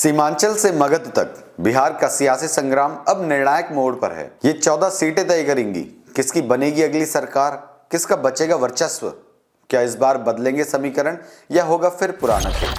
सीमांचल से मगध तक बिहार का सियासी संग्राम अब निर्णायक मोड़ पर है। ये 14 सीटें तय करेंगी किसकी बनेगी अगली सरकार, किसका बचेगा वर्चस्व, क्या इस बार बदलेंगे समीकरण या होगा फिर पुराना खेल।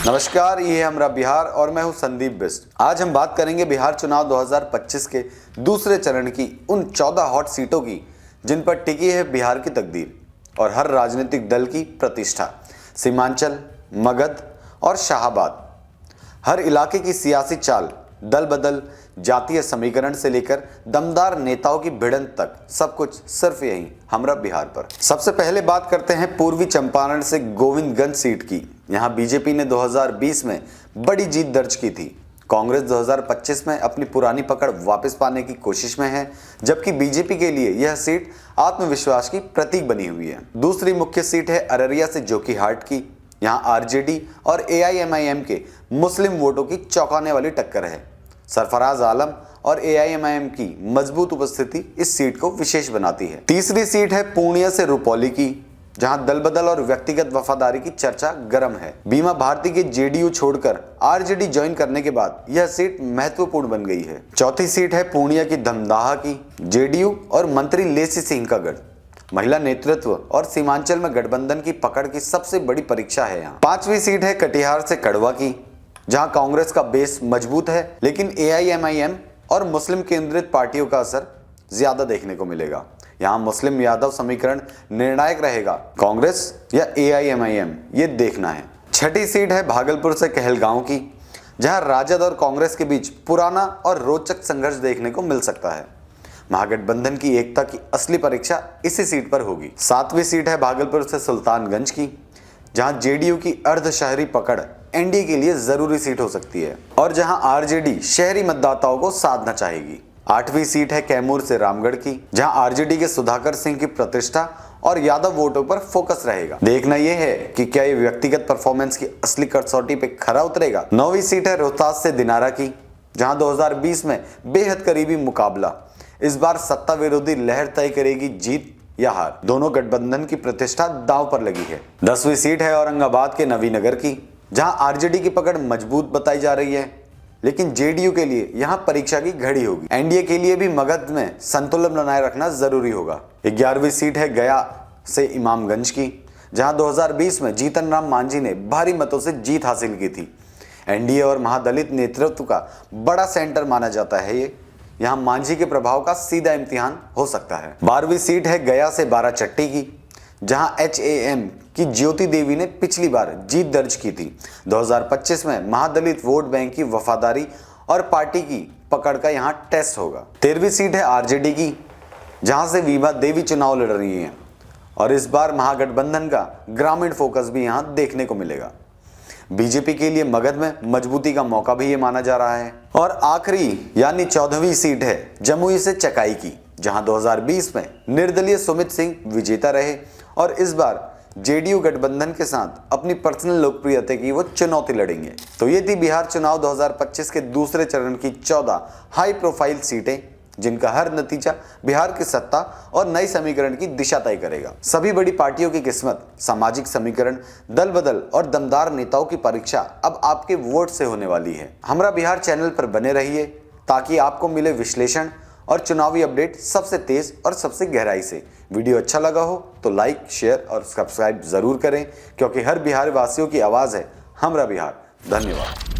नमस्कार, ये है हमरा बिहार और मैं हूं संदीप बिस्ट। आज हम बात करेंगे बिहार चुनाव 2025 के दूसरे चरण की उन 14 हॉट सीटों की जिन पर टिकी है बिहार की तकदीर और हर राजनीतिक दल की प्रतिष्ठा। सीमांचल, मगध और शाहाबाद, हर इलाके की सियासी चाल, दल बदल, जातीय समीकरण से लेकर दमदार नेताओं की भिड़ंत तक, सब कुछ सिर्फ यहीं हमरा बिहार पर। सबसे पहले बात करते हैं पूर्वी चंपारण से गोविंदगंज सीट की। यहां बीजेपी ने 2020 में बड़ी जीत दर्ज की थी। कांग्रेस 2025 में अपनी पुरानी पकड़ वापस पाने की कोशिश में है, जबकि बीजेपी के लिए यह सीट आत्मविश्वास की प्रतीक बनी हुई है। दूसरी मुख्य सीट है अररिया से जोकीहाट की। यहां आरजेडी और एआईएमआईएम के मुस्लिम वोटों की चौंकाने वाली टक्कर है। सरफराज आलम और एआईएमआईएम की मजबूत उपस्थिति इस सीट को विशेष बनाती है। तीसरी सीट है पूर्णिया से रुपौली की, जहां दल बदल और व्यक्तिगत वफादारी की चर्चा गर्म है। बीमा भारती के जेडीयू छोड़कर आरजेडी ज्वाइन करने के बाद यह सीट महत्वपूर्ण बन गई है। चौथी सीट है पूर्णिया की धमदाहा की। जेडीयू और मंत्री लेसी सिंह का गढ़, महिला नेतृत्व और सीमांचल में गठबंधन की पकड़ की सबसे बड़ी परीक्षा है यहाँ। पांचवी सीट है कटिहार से कड़वा की, जहां कांग्रेस का बेस मजबूत है, लेकिन एआईएमआईएम और मुस्लिम केंद्रित पार्टियों का असर ज्यादा देखने को मिलेगा। यहाँ मुस्लिम यादव समीकरण निर्णायक रहेगा, कांग्रेस या एआईएमआईएम, ये देखना है। छठी सीट है भागलपुर से कहलगांव की, जहां राजद और कांग्रेस के बीच पुराना और रोचक संघर्ष देखने को मिल सकता है। महागठबंधन की एकता की असली परीक्षा इसी सीट पर होगी। सातवीं सीट है भागलपुर से सुल्तानगंज की, जहां जेडीयू की अर्ध शहरी पकड़ एनडीए के लिए जरूरी सीट हो सकती है और जहां आरजेडी शहरी मतदाताओं को साधना चाहेगी। आठवीं सीट है कैमूर से रामगढ़ की, जहां आरजेडी के सुधाकर सिंह की प्रतिष्ठा और यादव वोटों पर फोकस रहेगा। देखना यह है कि क्या ये व्यक्तिगत परफॉर्मेंस की असली कसौटी पे खरा उतरेगा। नौवीं सीट है रोहतास से दिनारा की, जहां 2020 में बेहद करीबी मुकाबला, इस बार सत्ता विरोधी लहर तय करेगी जीत या हार। दोनों गठबंधन की प्रतिष्ठा दांव पर लगी है। 10वीं सीट है औरंगाबाद के नवीनगर की, जहां आरजेडी की पकड़ मजबूत बताई जा रही है, लेकिन जेडीयू के लिए यहां परीक्षा की घड़ी होगी। एनडीए के लिए भी मगध में संतुलन बनाए रखना जरूरी होगा। 11वीं सीट है गया से इमामगंज की, जहां 2020 में जीतन राम मांझी ने भारी मतों से जीत हासिल की थी। एनडीए और महादलित नेतृत्व का बड़ा सेंटर माना जाता है ये। यहां मांझी के प्रभाव का सीधा इम्तिहान हो सकता है। 12वीं सीट है गया से बाराचट्टी की, जहां एचएएम की ज्योति देवी ने पिछली बार जीत दर्ज की थी। 2025 में महादलित वोट बैंक की वफादारी और पार्टी की पकड़ का यहां टेस्ट होगा। 13वीं सीट है आरजेडी की, जहां से विभा देवी चुनाव लड़ रही हैं और इस बार महागठबंधन का ग्रामीण फोकस भी यहां देखने को मिलेगा। बीजेपी के लिए मगध में मजबूती का मौका भी ये माना जा रहा है। और आखिरी यानी 14वीं सीट है जमुई से चकाई की, जहां 2020 में निर्दलीय सुमित सिंह विजेता रहे और इस बार जेडीयू गठबंधन के साथ अपनी पर्सनल लोकप्रियता की वो चुनौती लड़ेंगे। तो ये थी बिहार चुनाव 2025 के दूसरे चरण की 14 हाई प्रोफाइल सीटें, जिनका हर नतीजा बिहार की सत्ता और नई समीकरण की दिशा तय करेगा। सभी बड़ी पार्टियों की किस्मत, सामाजिक समीकरण, दल बदल और दमदार नेताओं की परीक्षा अब आपके वोट से होने वाली है। हमरा बिहार चैनल पर बने रहिए ताकि आपको मिले विश्लेषण और चुनावी अपडेट सबसे तेज और सबसे गहराई से। वीडियो अच्छा लगा हो तो लाइक, शेयर और सब्सक्राइब जरूर करें, क्योंकि हर बिहार वासियों की आवाज़ है हमरा बिहार। धन्यवाद।